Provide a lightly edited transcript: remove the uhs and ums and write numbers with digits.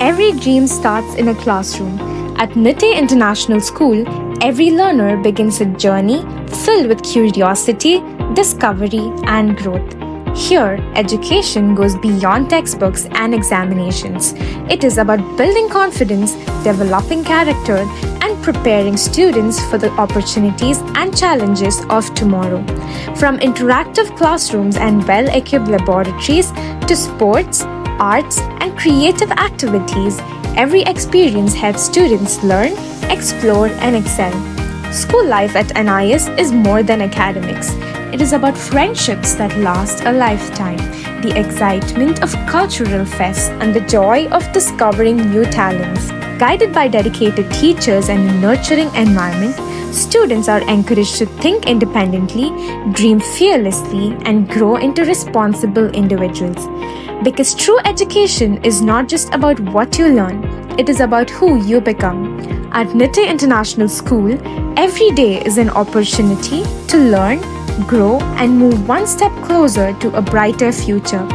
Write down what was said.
Every dream starts in a classroom. At Nitte International School, every learner begins a journey filled with curiosity, discovery, and growth. Here, education goes beyond textbooks and examinations. It is about building confidence, developing character, and preparing students for the opportunities and challenges of tomorrow. From interactive classrooms and well-equipped laboratories to sports, arts, and creative activities, every experience helps students learn, explore, and excel. School life at NIS is more than academics. It is about friendships that last a lifetime, the excitement of cultural fests, and the joy of discovering new talents. Guided by dedicated teachers and a nurturing environment, students are encouraged to think independently, dream fearlessly, and grow into responsible individuals. Because true education is not just about what you learn, it is about who you become. At Nitte International School, every day is an opportunity to learn, grow, and move one step closer to a brighter future.